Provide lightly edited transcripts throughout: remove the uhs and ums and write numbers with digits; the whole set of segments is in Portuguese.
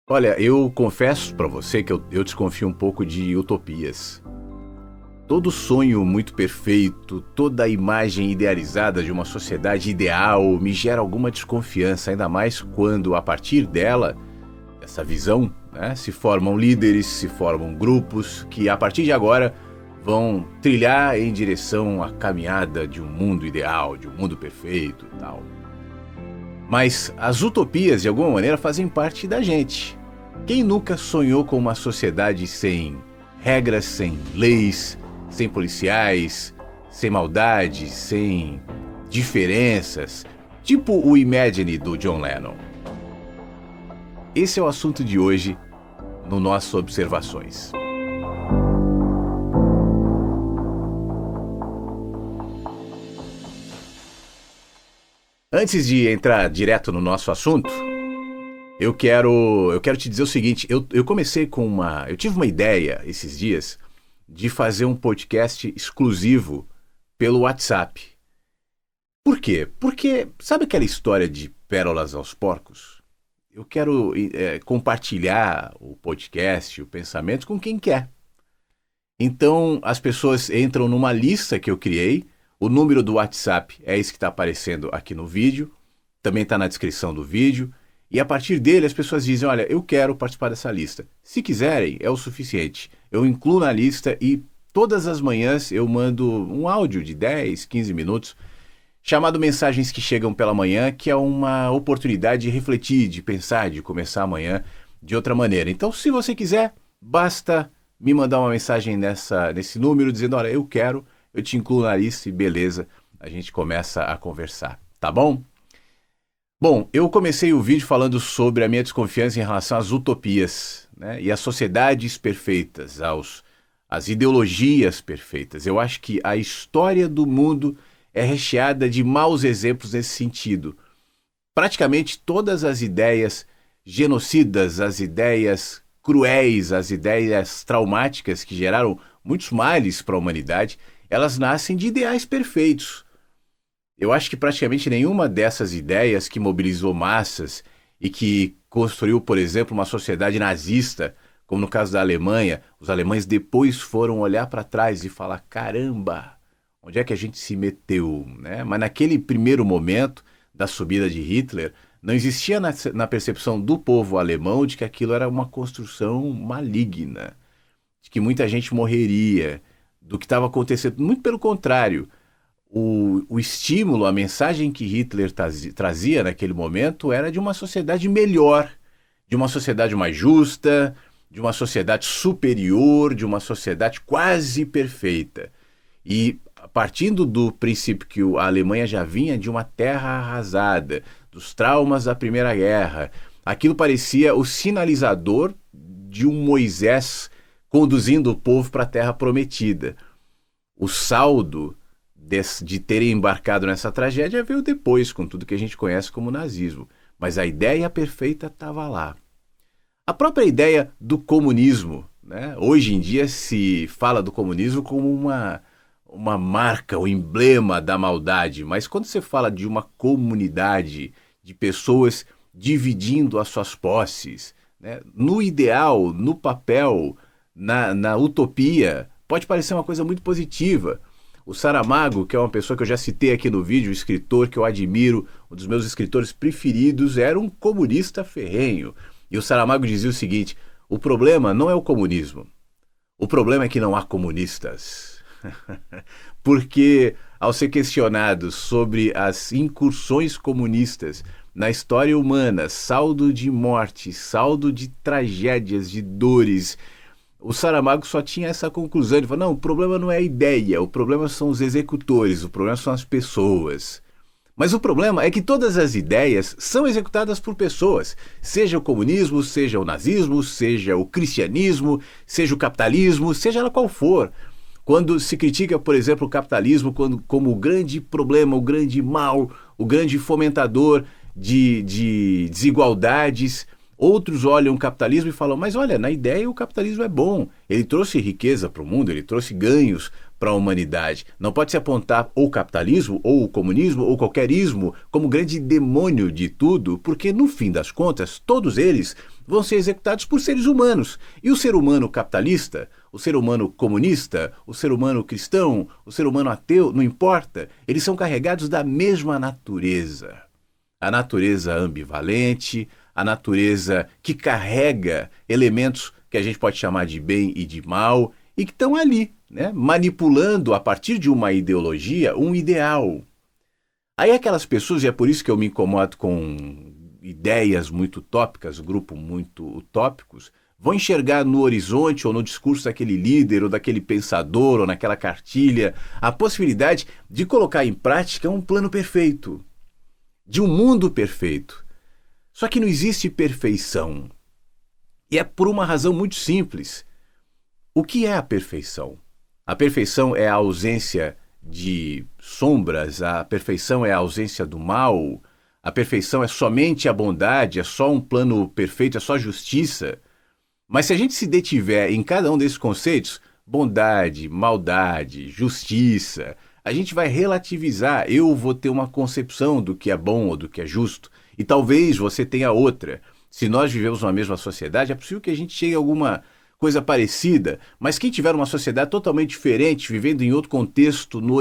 Olha, eu confesso pra você que eu desconfio um pouco de utopias. Todo sonho muito perfeito, toda a imagem idealizada de uma sociedade ideal me gera alguma desconfiança, ainda mais quando, a partir dela, essa visão, né, se formam líderes, se formam grupos que, a partir de agora, vão trilhar em direção à caminhada de um mundo ideal, de um mundo perfeito e tal. Mas as utopias, de alguma maneira, fazem parte da gente. Quem nunca sonhou com uma sociedade sem regras, sem leis, sem policiais, sem maldade, sem diferenças, tipo o Imagine do John Lennon? Esse é o assunto de hoje no Nossas Observações. Antes de entrar direto no nosso assunto, eu quero te dizer o seguinte, eu comecei eu tive uma ideia esses dias de fazer um podcast exclusivo pelo WhatsApp. Por quê? Porque, sabe aquela história de pérolas aos porcos? Eu quero compartilhar o podcast, o pensamento com quem quer. Então, as pessoas entram numa lista que eu criei. O número do WhatsApp é esse que está aparecendo aqui no vídeo, também está na descrição do vídeo, e a partir dele as pessoas dizem, olha, eu quero participar dessa lista. Se quiserem, é o suficiente. Eu incluo na lista e todas as manhãs eu mando um áudio de 10, 15 minutos, chamado Mensagens que Chegam pela Manhã, que é uma oportunidade de refletir, de pensar, de começar amanhã de outra maneira. Então, se você quiser, basta me mandar uma mensagem nesse número, dizendo, olha, eu quero, eu te incluo na lista e beleza, a gente começa a conversar, tá bom? Bom, eu comecei o vídeo falando sobre a minha desconfiança em relação às utopias, né? E às sociedades perfeitas, às ideologias perfeitas. Eu acho que a história do mundo é recheada de maus exemplos nesse sentido. Praticamente todas as ideias genocidas, as ideias cruéis, as ideias traumáticas que geraram muitos males para a humanidade, elas nascem de ideais perfeitos. Eu acho que praticamente nenhuma dessas ideias que mobilizou massas e que construiu, por exemplo, uma sociedade nazista, como no caso da Alemanha, os alemães depois foram olhar para trás e falar, caramba, onde é que a gente se meteu, né? Mas naquele primeiro momento da subida de Hitler, não existia na percepção do povo alemão de que aquilo era uma construção maligna, de que muita gente morreria, do que estava acontecendo. Muito pelo contrário, o estímulo, a mensagem que Hitler trazia naquele momento era de uma sociedade melhor, de uma sociedade mais justa, de uma sociedade superior, de uma sociedade quase perfeita. E partindo do princípio que a Alemanha já vinha de uma terra arrasada, dos traumas da Primeira Guerra, aquilo parecia o sinalizador de um Moisés conduzindo o povo para a Terra Prometida. O saldo de terem embarcado nessa tragédia veio depois, com tudo que a gente conhece como nazismo. Mas a ideia perfeita estava lá. A própria ideia do comunismo, né? Hoje em dia se fala do comunismo como uma marca, o emblema da maldade. Mas quando você fala de uma comunidade de pessoas dividindo as suas posses, né? No ideal, no papel, na utopia, pode parecer uma coisa muito positiva. O Saramago, que é uma pessoa que eu já citei aqui no vídeo, um escritor que eu admiro, um dos meus escritores preferidos, era um comunista ferrenho. E o Saramago dizia o seguinte, o problema não é o comunismo, o problema é que não há comunistas. Porque, ao ser questionado sobre as incursões comunistas na história humana, saldo de mortes, saldo de tragédias, de dores, o Saramago só tinha essa conclusão. Ele falou, não, o problema não é a ideia, o problema são os executores, o problema são as pessoas. Mas o problema é que todas as ideias são executadas por pessoas, seja o comunismo, seja o nazismo, seja o cristianismo, seja o capitalismo, seja ela qual for. Quando se critica, por exemplo, o capitalismo como o grande problema, o grande mal, o grande fomentador de desigualdades, outros olham o capitalismo e falam, mas olha, na ideia o capitalismo é bom, ele trouxe riqueza para o mundo, ele trouxe ganhos para a humanidade. Não pode se apontar ou o capitalismo, ou o comunismo, ou qualquer ismo como grande demônio de tudo, porque no fim das contas, todos eles vão ser executados por seres humanos. E o ser humano capitalista, o ser humano comunista, o ser humano cristão, o ser humano ateu, não importa, eles são carregados da mesma natureza. A natureza ambivalente, a natureza que carrega elementos que a gente pode chamar de bem e de mal, e que estão ali, né, manipulando a partir de uma ideologia, um ideal. Aí aquelas pessoas, e é por isso que eu me incomodo com ideias muito utópicas, grupos muito utópicos, vão enxergar no horizonte ou no discurso daquele líder ou daquele pensador ou naquela cartilha a possibilidade de colocar em prática um plano perfeito, de um mundo perfeito. Só que não existe perfeição. E é por uma razão muito simples. O que é a perfeição? A perfeição é a ausência de sombras, a perfeição é a ausência do mal, a perfeição é somente a bondade, é só um plano perfeito, é só justiça. Mas se a gente se detiver em cada um desses conceitos, bondade, maldade, justiça, a gente vai relativizar. Eu vou ter uma concepção do que é bom ou do que é justo, e talvez você tenha outra. Se nós vivemos numa mesma sociedade, é possível que a gente chegue a alguma coisa parecida, mas quem tiver uma sociedade totalmente diferente, vivendo em outro contexto, no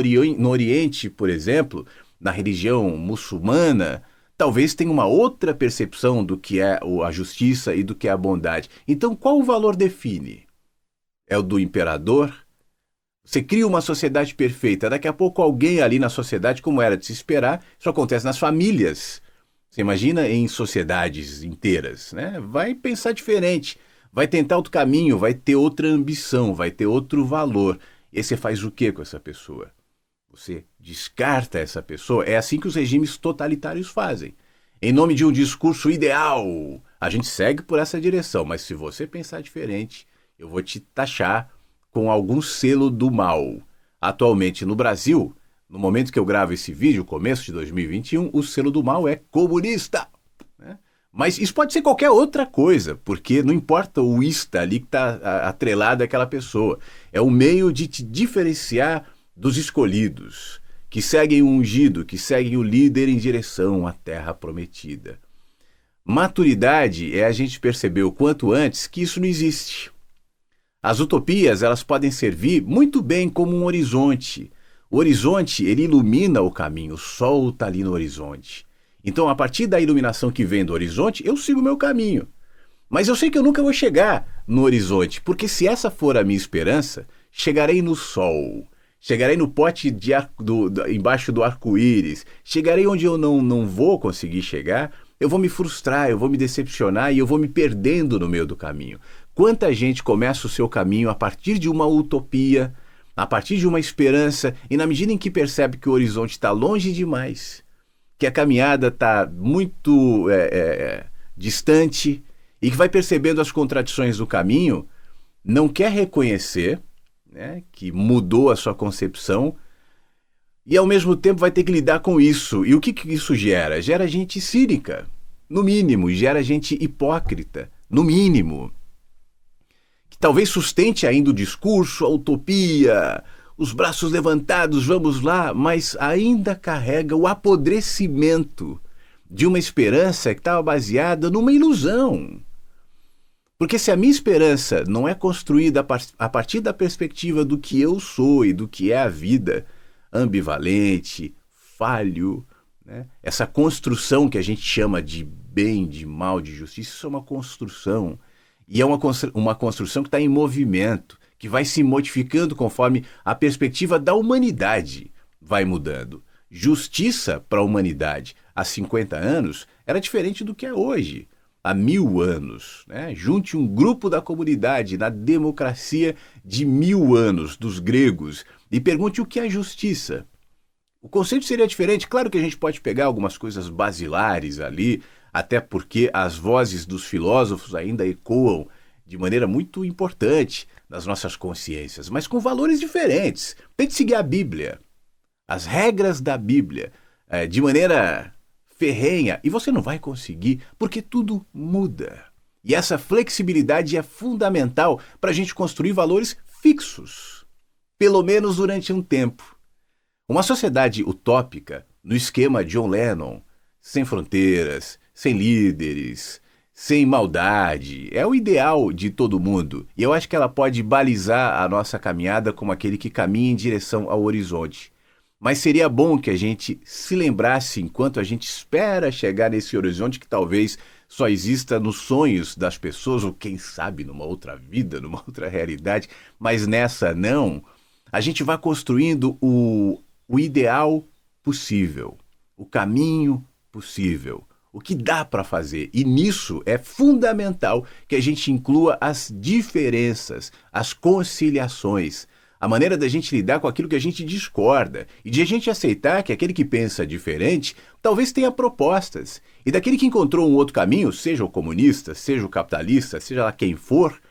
Oriente, por exemplo, na religião muçulmana, talvez tenha uma outra percepção do que é a justiça e do que é a bondade. Então, qual o valor define? É o do imperador? Você cria uma sociedade perfeita, daqui a pouco alguém ali na sociedade, como era de se esperar, isso acontece nas famílias. Você imagina em sociedades inteiras, né? Vai pensar diferente. Vai tentar outro caminho, vai ter outra ambição, vai ter outro valor. E aí você faz o que com essa pessoa? Você descarta essa pessoa. É assim que os regimes totalitários fazem. Em nome de um discurso ideal, a gente segue por essa direção. Mas se você pensar diferente, eu vou te taxar com algum selo do mal. Atualmente no Brasil, no momento que eu gravo esse vídeo, começo de 2021, o selo do mal é comunista. Mas isso pode ser qualquer outra coisa, porque não importa o ista ali que está atrelado àquela pessoa. É um meio de te diferenciar dos escolhidos, que seguem o ungido, que seguem o líder em direção à terra prometida. Maturidade é a gente perceber o quanto antes que isso não existe. As utopias, elas podem servir muito bem como um horizonte. O horizonte, ele ilumina o caminho, o sol está ali no horizonte. Então, a partir da iluminação que vem do horizonte, eu sigo o meu caminho. Mas eu sei que eu nunca vou chegar no horizonte, porque se essa for a minha esperança, chegarei no sol, chegarei no pote embaixo do arco-íris, chegarei onde eu não vou conseguir chegar, eu vou me frustrar, eu vou me decepcionar e eu vou me perdendo no meio do caminho. Quanta gente começa o seu caminho a partir de uma utopia, a partir de uma esperança, e na medida em que percebe que o horizonte está longe demais, que a caminhada está muito distante e que vai percebendo as contradições do caminho, não quer reconhecer, né, que mudou a sua concepção e ao mesmo tempo vai ter que lidar com isso. E o que isso gera? Gera gente cínica, no mínimo, gera gente hipócrita, no mínimo, que talvez sustente ainda o discurso, a utopia, os braços levantados, vamos lá, mas ainda carrega o apodrecimento de uma esperança que estava baseada numa ilusão. Porque se a minha esperança não é construída a partir da perspectiva do que eu sou e do que é a vida, ambivalente, falho, né? Essa construção que a gente chama de bem, de mal, de justiça, isso é uma construção. E é uma construção que está em movimento, que vai se modificando conforme a perspectiva da humanidade vai mudando. Justiça para a humanidade há 50 anos era diferente do que é hoje, há 1000 anos. Né? Junte um grupo da comunidade na democracia de 1000 anos, dos gregos, e pergunte o que é justiça. O conceito seria diferente. Claro que a gente pode pegar algumas coisas basilares ali, até porque as vozes dos filósofos ainda ecoam de maneira muito importante nas nossas consciências, mas com valores diferentes. Tente seguir a Bíblia, as regras da Bíblia, de maneira ferrenha, e você não vai conseguir, porque tudo muda. E essa flexibilidade é fundamental para a gente construir valores fixos, pelo menos durante um tempo. Uma sociedade utópica, no esquema John Lennon, sem fronteiras, sem líderes, sem maldade, é o ideal de todo mundo. E eu acho que ela pode balizar a nossa caminhada como aquele que caminha em direção ao horizonte. Mas seria bom que a gente se lembrasse, enquanto a gente espera chegar nesse horizonte que talvez só exista nos sonhos das pessoas, ou quem sabe numa outra vida, numa outra realidade, mas nessa não, a gente vai construindo o ideal possível, o caminho possível, o que dá para fazer. E nisso é fundamental que a gente inclua as diferenças, as conciliações, a maneira da gente lidar com aquilo que a gente discorda e de a gente aceitar que aquele que pensa diferente talvez tenha propostas. E daquele que encontrou um outro caminho, seja o comunista, seja o capitalista, seja lá quem for,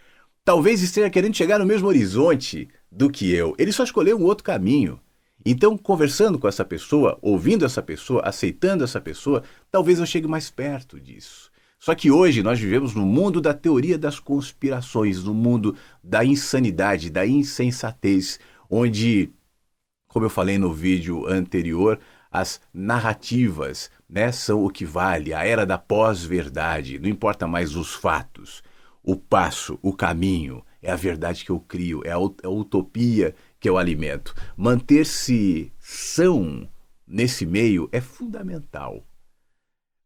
talvez esteja querendo chegar no mesmo horizonte do que eu. Ele só escolheu um outro caminho. Então, conversando com essa pessoa, ouvindo essa pessoa, aceitando essa pessoa, talvez eu chegue mais perto disso. Só que hoje nós vivemos no mundo da teoria das conspirações, no mundo da insanidade, da insensatez, onde, como eu falei no vídeo anterior, as narrativas, né, são o que vale, a era da pós-verdade, não importa mais os fatos, o passo, o caminho, é a verdade que eu crio, é a utopia que eu alimento. Manter-se são nesse meio é fundamental.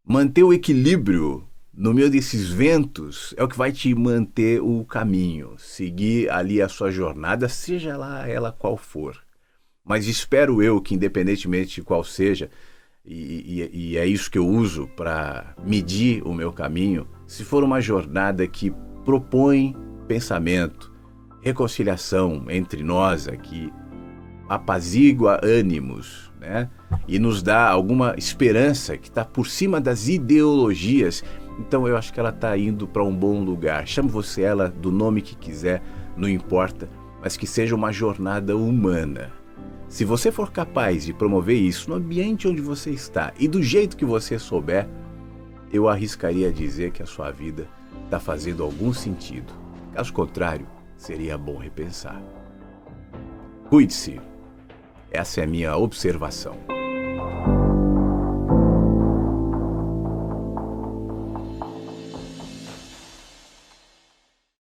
Manter o equilíbrio no meio desses ventos é o que vai te manter o caminho, seguir ali a sua jornada, seja lá ela qual for. Mas espero eu que, independentemente de qual seja, e é isso que eu uso para medir o meu caminho, se for uma jornada que propõe pensamento, reconciliação entre nós aqui, apazigua ânimos, né? E nos dá alguma esperança que está por cima das ideologias, então eu acho que ela está indo para um bom lugar. Chame você ela do nome que quiser, não importa, mas que seja uma jornada humana. Se você for capaz de promover isso no ambiente onde você está e do jeito que você souber, eu arriscaria dizer que a sua vida está fazendo algum sentido. Caso contrário, seria bom repensar. Cuide-se. Essa é a minha observação.